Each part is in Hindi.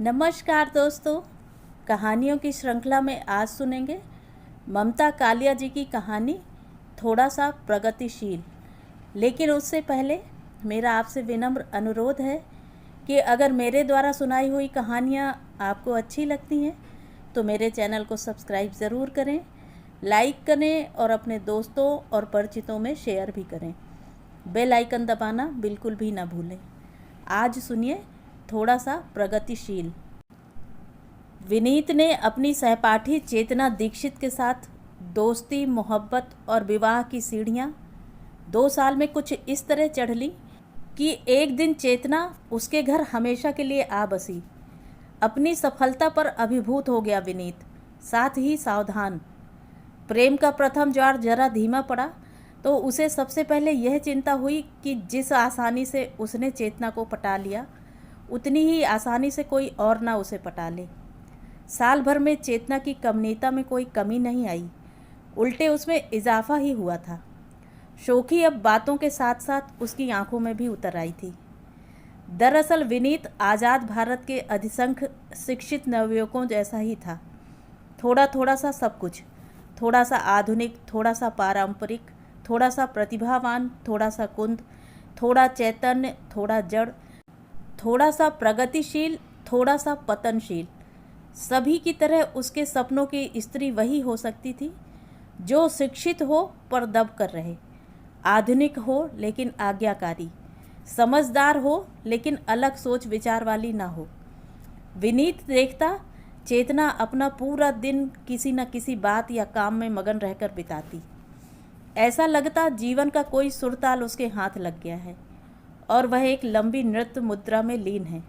नमस्कार दोस्तों, कहानियों की श्रृंखला में आज सुनेंगे ममता कालिया जी की कहानी थोड़ा सा प्रगतिशील। लेकिन उससे पहले मेरा आपसे विनम्र अनुरोध है कि अगर मेरे द्वारा सुनाई हुई कहानियाँ आपको अच्छी लगती हैं तो मेरे चैनल को सब्सक्राइब ज़रूर करें, लाइक करें और अपने दोस्तों और परिचितों में शेयर भी करें। बेल आइकन दबाना बिल्कुल भी ना भूलें। आज सुनिए थोड़ा सा प्रगतिशील। विनीत ने अपनी सहपाठी चेतना दीक्षित के साथ दोस्ती, मोहब्बत और विवाह की सीढ़ियाँ 2 साल में कुछ इस तरह चढ़ ली कि एक दिन चेतना उसके घर हमेशा के लिए आ बसी। अपनी सफलता पर अभिभूत हो गया विनीत, साथ ही सावधान। प्रेम का प्रथम ज्वार जरा धीमा पड़ा तो उसे सबसे पहले यह चिंता हुई कि जिस आसानी से उसने चेतना को पटा लिया उतनी ही आसानी से कोई और ना उसे पटा ले। साल भर में चेतना की कमनीयता में कोई कमी नहीं आई, उल्टे उसमें इजाफा ही हुआ था। शोखी अब बातों के साथ साथ उसकी आंखों में भी उतर आई थी। दरअसल विनीत आज़ाद भारत के अधिसंख्य शिक्षित नवयुवकों जैसा ही था। थोड़ा थोड़ा सा सब कुछ, थोड़ा सा आधुनिक, थोड़ा सा पारंपरिक, थोड़ा सा प्रतिभावान, थोड़ा सा कुंद, थोड़ा चैतन्य, थोड़ा जड़, थोड़ा सा प्रगतिशील, थोड़ा सा पतनशील। सभी की तरह उसके सपनों की स्त्री वही हो सकती थी जो शिक्षित हो पर दब कर रहे, आधुनिक हो लेकिन आज्ञाकारी, समझदार हो लेकिन अलग सोच विचार वाली ना हो। विनीत देखता चेतना अपना पूरा दिन किसी न किसी बात या काम में मगन रहकर बिताती। ऐसा लगता जीवन का कोई सुरताल उसके हाथ लग गया है और वह एक लंबी नृत्य मुद्रा में लीन है।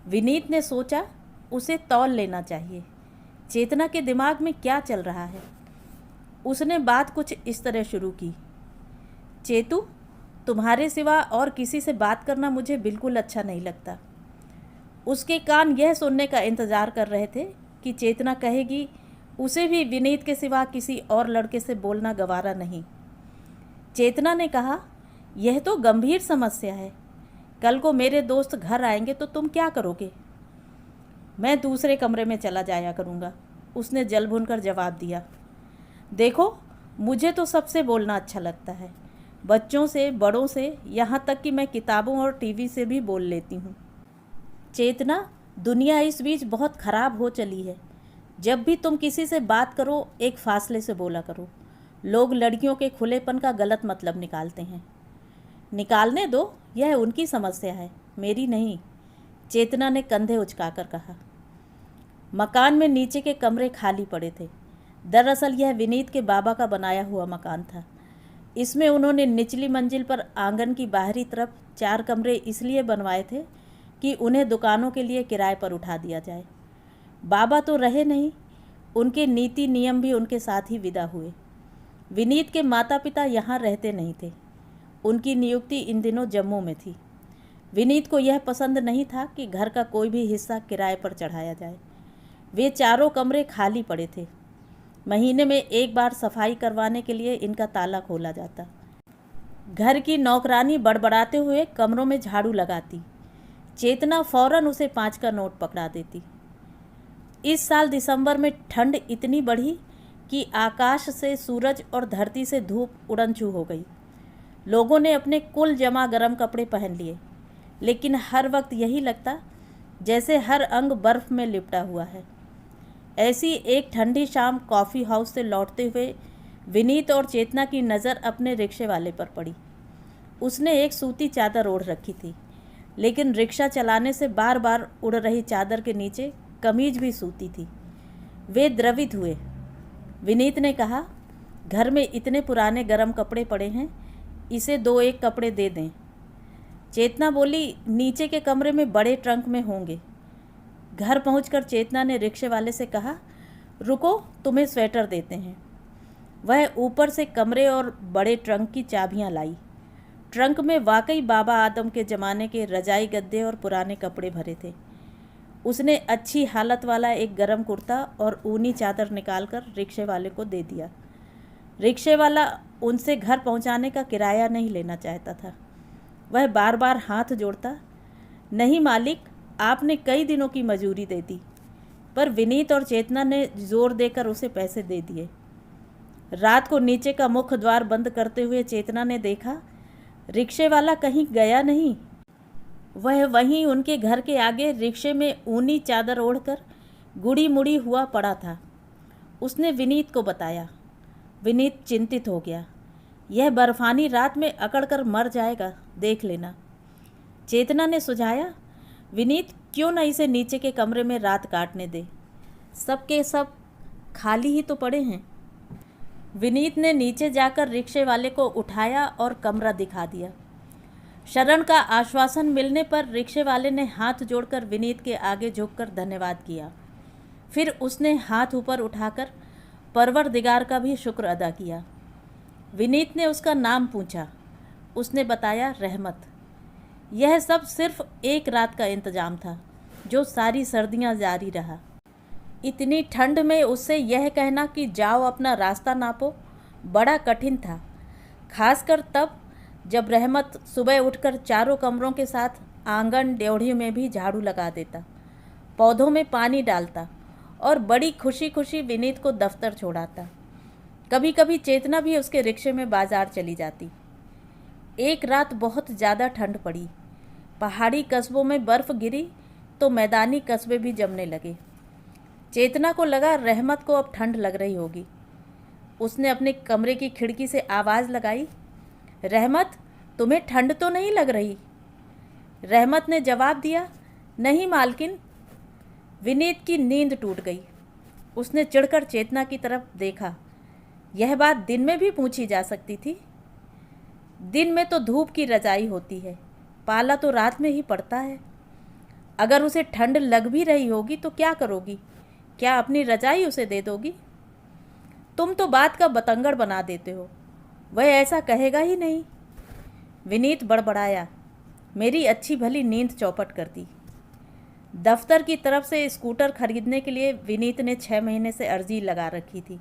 विनीत ने सोचा उसे तौल लेना चाहिए, चेतना के दिमाग में क्या चल रहा है। उसने बात कुछ इस तरह शुरू की, चेतू, तुम्हारे सिवा और किसी से बात करना मुझे बिल्कुल अच्छा नहीं लगता। उसके कान यह सुनने का इंतज़ार कर रहे थे कि चेतना कहेगी उसे भी विनीत के सिवा किसी और लड़के से बोलना गवारा नहीं। चेतना ने कहा, यह तो गंभीर समस्या है। कल को मेरे दोस्त घर आएंगे तो तुम क्या करोगे? मैं दूसरे कमरे में चला जाया करूँगा, उसने जल भुनकर जवाब दिया। देखो, मुझे तो सबसे बोलना अच्छा लगता है, बच्चों से, बड़ों से, यहाँ तक कि मैं किताबों और टीवी से भी बोल लेती हूँ। चेतना, दुनिया इस बीच बहुत ख़राब हो चली है। जब भी तुम किसी से बात करो एक फासले से बोला करो। लोग लड़कियों के खुलेपन का गलत मतलब निकालते हैं। निकालने दो, यह उनकी समस्या है, मेरी नहीं, चेतना ने कंधे उचकाकर कहा। मकान में नीचे के कमरे खाली पड़े थे। दरअसल यह विनीत के बाबा का बनाया हुआ मकान था। इसमें उन्होंने निचली मंजिल पर आंगन की बाहरी तरफ 4 कमरे इसलिए बनवाए थे कि उन्हें दुकानों के लिए किराए पर उठा दिया जाए। बाबा तो रहे नहीं, उनके नीति नियम भी उनके साथ ही विदा हुए। विनीत के माता पिता यहाँ रहते नहीं थे, उनकी नियुक्ति इन दिनों जम्मू में थी। विनीत को यह पसंद नहीं था कि घर का कोई भी हिस्सा किराए पर चढ़ाया जाए। वे 4 कमरे खाली पड़े थे। महीने में एक बार सफाई करवाने के लिए इनका ताला खोला जाता। घर की नौकरानी बड़बड़ाते हुए कमरों में झाड़ू लगाती। चेतना फौरन उसे 5 का नोट पकड़ा देती। इस साल दिसंबर में ठंड इतनी बढ़ी कि आकाश से सूरज और धरती से धूप उड़न छू हो गई। लोगों ने अपने कुल जमा गर्म कपड़े पहन लिए, लेकिन हर वक्त यही लगता जैसे हर अंग बर्फ़ में लिपटा हुआ है। ऐसी एक ठंडी शाम कॉफ़ी हाउस से लौटते हुए विनीत और चेतना की नज़र अपने रिक्शे वाले पर पड़ी। उसने एक सूती चादर ओढ़ रखी थी, लेकिन रिक्शा चलाने से बार बार उड़ रही चादर के नीचे कमीज भी सूती थी। वे द्रवित हुए। विनीत ने कहा, घर में इतने पुराने गर्म कपड़े पड़े हैं, इसे 2-1 कपड़े दे दें। चेतना बोली, नीचे के कमरे में बड़े ट्रंक में होंगे। घर पहुंचकर चेतना ने रिक्शे वाले से कहा, रुको, तुम्हें स्वेटर देते हैं। वह ऊपर से कमरे और बड़े ट्रंक की चाबियां लाई। ट्रंक में वाकई बाबा आदम के ज़माने के रजाई गद्दे और पुराने कपड़े भरे थे। उसने अच्छी हालत वाला एक गरम कुर्ता और ऊनी चादर निकालकर रिक्शे वाले को दे दिया। रिक्शे वाला उनसे घर पहुंचाने का किराया नहीं लेना चाहता था। वह बार बार हाथ जोड़ता, नहीं मालिक, आपने कई दिनों की मजूरी दे दी। पर विनीत और चेतना ने जोर देकर उसे पैसे दे दिए। रात को नीचे का मुख्य द्वार बंद करते हुए चेतना ने देखा रिक्शे वाला कहीं गया नहीं। वह वहीं उनके घर के आगे रिक्शे में ऊनी चादर ओढ़कर गुड़ी मुड़ी हुआ पड़ा था। उसने विनीत को बताया। विनीत चिंतित हो गया। यह बर्फानी रात में अकड़कर मर जाएगा, देख लेना। चेतना ने सुझाया, विनीत क्यों न इसे नीचे के कमरे में रात काटने दे, सब के सब खाली ही तो पड़े हैं। विनीत ने नीचे जाकर रिक्शे वाले को उठाया और कमरा दिखा दिया। शरण का आश्वासन मिलने पर रिक्शे वाले ने हाथ जोड़कर विनीत के आगे झुककर धन्यवाद किया। फिर उसने हाथ ऊपर उठाकर परवरदिगार का भी शुक्र अदा किया। विनीत ने उसका नाम पूछा। उसने बताया, रहमत। यह सब सिर्फ एक रात का इंतजाम था जो सारी सर्दियां जारी रहा। इतनी ठंड में उससे यह कहना कि जाओ अपना रास्ता नापो बड़ा कठिन था, खासकर तब जब रहमत सुबह उठकर चारों कमरों के साथ आंगन ड्योढ़ी में भी झाड़ू लगा देता, पौधों में पानी डालता और बड़ी खुशी खुशी विनीत को दफ्तर छोड़ाता। कभी कभी चेतना भी उसके रिक्शे में बाजार चली जाती। एक रात बहुत ज़्यादा ठंड पड़ी। पहाड़ी कस्बों में बर्फ़ गिरी तो मैदानी कस्बे भी जमने लगे। चेतना को लगा रहमत को अब ठंड लग रही होगी। उसने अपने कमरे की खिड़की से आवाज़ लगाई, रहमत, तुम्हें ठंड तो नहीं लग रही? रहमत ने जवाब दिया, नहीं मालकिन। विनीत की नींद टूट गई। उसने चिढ़कर चेतना की तरफ देखा। यह बात दिन में भी पूछी जा सकती थी। दिन में तो धूप की रजाई होती है, पाला तो रात में ही पड़ता है। अगर उसे ठंड लग भी रही होगी तो क्या करोगी? क्या अपनी रजाई उसे दे दोगी? तुम तो बात का बतंगड़ बना देते हो। वह ऐसा कहेगा ही नहीं। विनीत बड़बड़ाया। मेरी अच्छी भली नींद चौपट कर दी। दफ्तर की तरफ से स्कूटर खरीदने के लिए विनीत ने 6 महीने से अर्जी लगा रखी थी।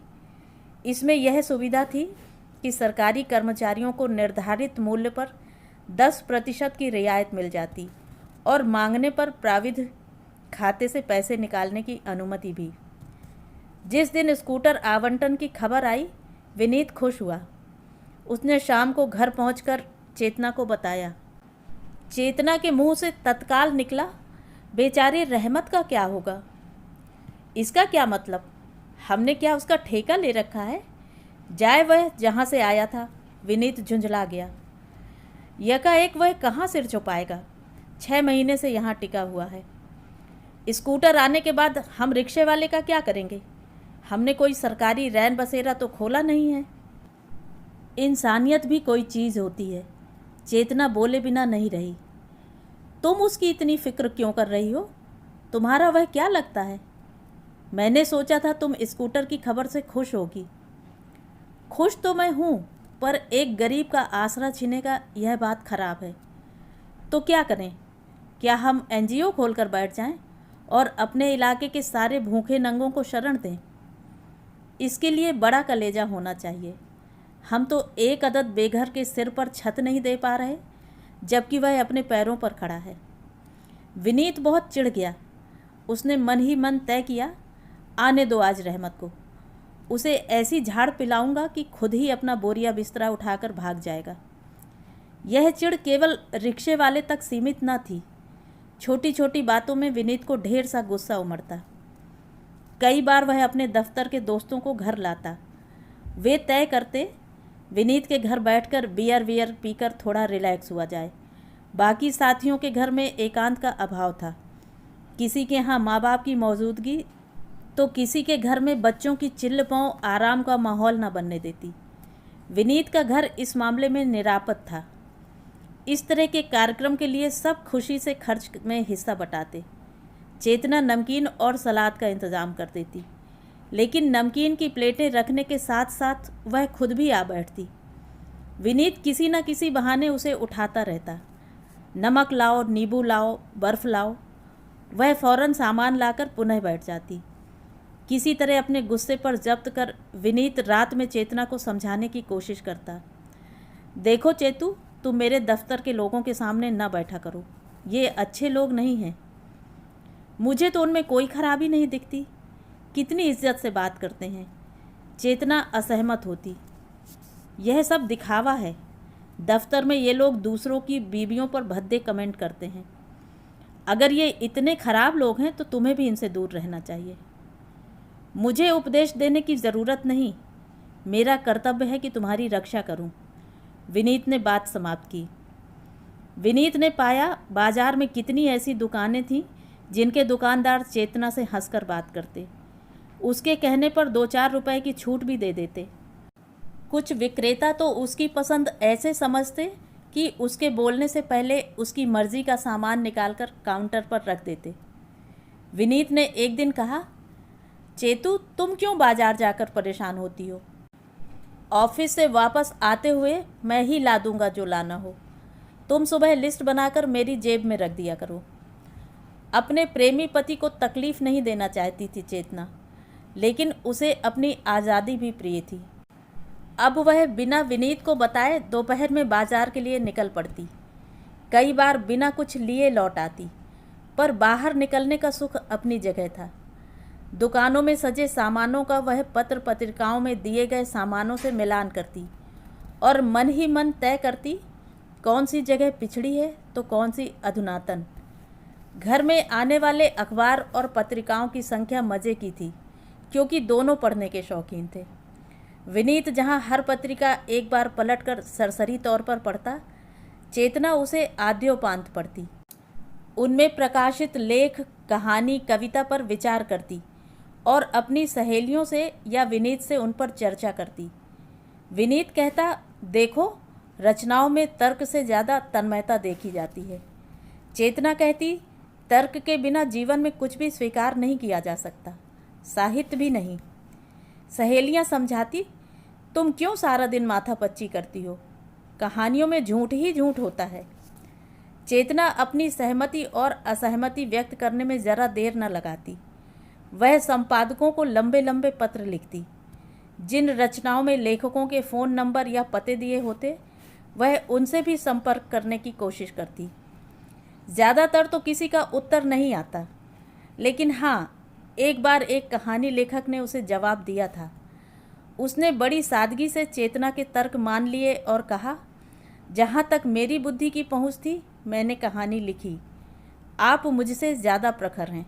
इसमें यह सुविधा थी कि सरकारी कर्मचारियों को निर्धारित मूल्य पर 10% की रियायत मिल जाती और मांगने पर प्राविध खाते से पैसे निकालने की अनुमति भी। जिस दिन स्कूटर आवंटन की खबर आई, विनीत खुश हुआ। उसने शाम को घर पहुंचकर चेतना को बताया। चेतना के मुंह से तत्काल निकला, बेचारे रहमत का क्या होगा? इसका क्या मतलब? हमने क्या उसका ठेका ले रखा है? जाए वह जहाँ से आया था। विनीत झुंझला गया। यकाएक वह कहाँ सिर छुपाएगा? 6 महीने से यहाँ टिका हुआ है। स्कूटर आने के बाद हम रिक्शे वाले का क्या करेंगे? हमने कोई सरकारी रैन बसेरा तो खोला नहीं है। इंसानियत भी कोई चीज़ होती है। चेतना बोले बिना नहीं रही। तुम उसकी इतनी फिक्र क्यों कर रही हो? तुम्हारा वह क्या लगता है? मैंने सोचा था तुम स्कूटर की खबर से खुश होगी। खुश तो मैं हूँ, पर एक गरीब का आसरा छीनेगा, यह बात खराब है। तो क्या करें? क्या हम NGO खोलकर बैठ जाएं और अपने इलाके के सारे भूखे नंगों को शरण दें? इसके लिए बड़ा कलेजा होना चाहिए। हम तो एक अदद बेघर के सिर पर छत नहीं दे पा रहे, जबकि वह अपने पैरों पर खड़ा है। विनीत बहुत चिढ़ गया। उसने मन ही मन तय किया, आने दो आज रहमत को। उसे ऐसी झाड़ पिलाऊंगा कि खुद ही अपना बोरिया बिस्तरा उठाकर भाग जाएगा। यह चिढ़ केवल रिक्शे वाले तक सीमित न थी। छोटी छोटी बातों में विनीत को ढेर सा गुस्सा उमड़ता। कई बार वह अपने दफ्तर के दोस्तों को घर लाता। वे तय करते विनीत के घर बैठकर बियर पीकर थोड़ा रिलैक्स हुआ जाए। बाकी साथियों के घर में एकांत का अभाव था। किसी के यहाँ माँ बाप की मौजूदगी तो किसी के घर में बच्चों की चिल्ल पाँव आराम का माहौल न बनने देती। विनीत का घर इस मामले में निरापद था। इस तरह के कार्यक्रम के लिए सब खुशी से खर्च में हिस्सा बटाते। चेतना नमकीन और सलाद का इंतज़ाम कर देती, लेकिन नमकीन की प्लेटें रखने के साथ साथ वह खुद भी आ बैठती। विनीत किसी न किसी बहाने उसे उठाता रहता। नमक लाओ, नींबू लाओ, बर्फ़ लाओ। वह फ़ौरन सामान लाकर पुनः बैठ जाती। किसी तरह अपने गुस्से पर जब्त कर विनीत रात में चेतना को समझाने की कोशिश करता। देखो चेतू, तुम मेरे दफ्तर के लोगों के सामने न बैठा करो। ये अच्छे लोग नहीं हैं। मुझे तो उनमें कोई खराबी नहीं दिखती। कितनी इज्जत से बात करते हैं। चेतना असहमत होती। यह सब दिखावा है। दफ्तर में ये लोग दूसरों की बीवियों पर भद्दे कमेंट करते हैं। अगर ये इतने खराब लोग हैं तो तुम्हें भी इनसे दूर रहना चाहिए। मुझे उपदेश देने की ज़रूरत नहीं। मेरा कर्तव्य है कि तुम्हारी रक्षा करूं। विनीत ने बात समाप्त की। विनीत ने पाया बाजार में कितनी ऐसी दुकानें थीं जिनके दुकानदार चेतना से हंसकर बात करते, उसके कहने पर 2-4 रुपए की छूट भी दे देते। कुछ विक्रेता तो उसकी पसंद ऐसे समझते कि उसके बोलने से पहले उसकी मर्जी का सामान निकालकर काउंटर पर रख देते। विनीत ने एक दिन कहा, चेतू, तुम क्यों बाजार जाकर परेशान होती हो? ऑफिस से वापस आते हुए मैं ही ला दूंगा जो लाना हो। तुम सुबह लिस्ट बनाकर मेरी जेब में रख दिया करो। अपने प्रेमी पति को तकलीफ नहीं देना चाहती थी चेतना, लेकिन उसे अपनी आज़ादी भी प्रिय थी। अब वह बिना विनीत को बताए दोपहर में बाजार के लिए निकल पड़ती। कई बार बिना कुछ लिए लौट आती, पर बाहर निकलने का सुख अपनी जगह था। दुकानों में सजे सामानों का वह पत्र पत्रिकाओं में दिए गए सामानों से मिलान करती और मन ही मन तय करती कौन सी जगह पिछड़ी है तो कौन सी अधुनातन। घर में आने वाले अखबार और पत्रिकाओं की संख्या मज़े की थी, क्योंकि दोनों पढ़ने के शौकीन थे। विनीत जहां हर पत्रिका एक बार पलटकर सरसरी तौर पर पढ़ता, चेतना उसे आद्योपांत पढ़ती। उनमें प्रकाशित लेख, कहानी, कविता पर विचार करती और अपनी सहेलियों से या विनीत से उन पर चर्चा करती। विनीत कहता, देखो, रचनाओं में तर्क से ज़्यादा तन्मयता देखी जाती है। चेतना कहती, तर्क के बिना जीवन में कुछ भी स्वीकार नहीं किया जा सकता, साहित्य भी नहीं। सहेलियां समझाती, तुम क्यों सारा दिन माथापच्ची करती हो? कहानियों में झूठ ही झूठ होता है। चेतना अपनी सहमति और असहमति व्यक्त करने में ज़रा देर न लगाती। वह संपादकों को लंबे लंबे पत्र लिखती। जिन रचनाओं में लेखकों के फ़ोन नंबर या पते दिए होते, वह उनसे भी संपर्क करने की कोशिश करती। ज़्यादातर तो किसी का उत्तर नहीं आता, लेकिन हाँ, एक बार एक कहानी लेखक ने उसे जवाब दिया था। उसने बड़ी सादगी से चेतना के तर्क मान लिए और कहा, जहाँ तक मेरी बुद्धि की पहुँच थी मैंने कहानी लिखी, आप मुझसे ज़्यादा प्रखर हैं।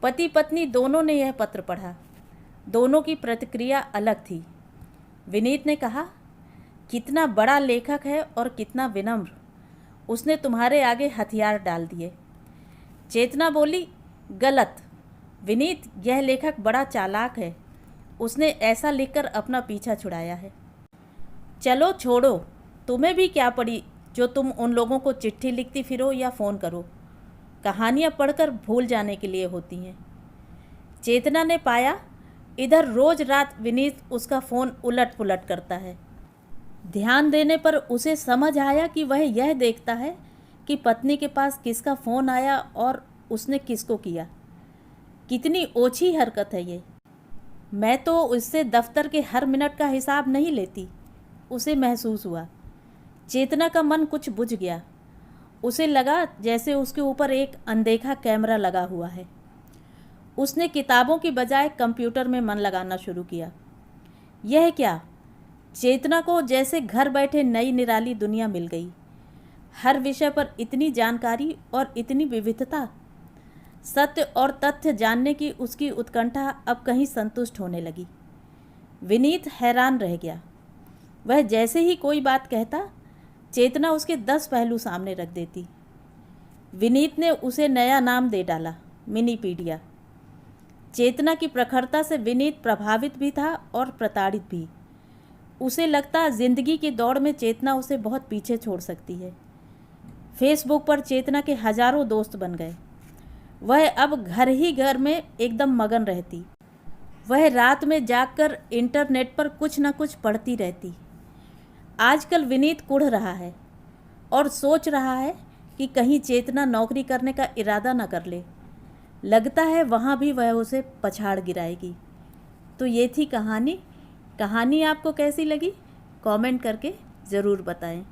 पति पत्नी दोनों ने यह पत्र पढ़ा। दोनों की प्रतिक्रिया अलग थी। विनीत ने कहा, कितना बड़ा लेखक है और कितना विनम्र। उसने तुम्हारे आगे हथियार डाल दिए। चेतना बोली, गलत। विनीत, यह लेखक बड़ा चालाक है। उसने ऐसा लिखकर अपना पीछा छुड़ाया है। चलो छोड़ो, तुम्हें भी क्या पड़ी जो तुम उन लोगों को चिट्ठी लिखती फिरो या फ़ोन करो। कहानियाँ पढ़कर भूल जाने के लिए होती हैं। चेतना ने पाया, इधर रोज़ रात विनीत उसका फ़ोन उलट पुलट करता है। ध्यान देने पर उसे समझ आया कि वह यह देखता है कि पत्नी के पास किसका फ़ोन आया और उसने किसको किया। कितनी ओछी हरकत है ये। मैं तो उससे दफ्तर के हर मिनट का हिसाब नहीं लेती। उसे महसूस हुआ। चेतना का मन कुछ बुझ गया। उसे लगा जैसे उसके ऊपर एक अनदेखा कैमरा लगा हुआ है। उसने किताबों की बजाय कंप्यूटर में मन लगाना शुरू किया। यह क्या? चेतना को जैसे घर बैठे नई निराली दुनिया मिल गई। हर विषय पर इतनी जानकारी और इतनी विविधता। सत्य और तथ्य जानने की उसकी उत्कंठा अब कहीं संतुष्ट होने लगी। विनीत हैरान रह गया। वह जैसे ही कोई बात कहता, चेतना उसके 10 पहलू सामने रख देती। विनीत ने उसे नया नाम दे डाला, मिनीपीडिया। चेतना की प्रखरता से विनीत प्रभावित भी था और प्रताड़ित भी। उसे लगता जिंदगी की दौड़ में चेतना उसे बहुत पीछे छोड़ सकती है। फेसबुक पर चेतना के हजारों दोस्त बन गए। वह अब घर ही घर में एकदम मगन रहती। वह रात में जागकर इंटरनेट पर कुछ न कुछ पढ़ती रहती। आजकल विनीत कुढ़ रहा है और सोच रहा है कि कहीं चेतना नौकरी करने का इरादा न कर ले। लगता है वहाँ भी वह उसे पछाड़ गिराएगी। तो ये थी कहानी। कहानी आपको कैसी लगी? कमेंट करके ज़रूर बताएं।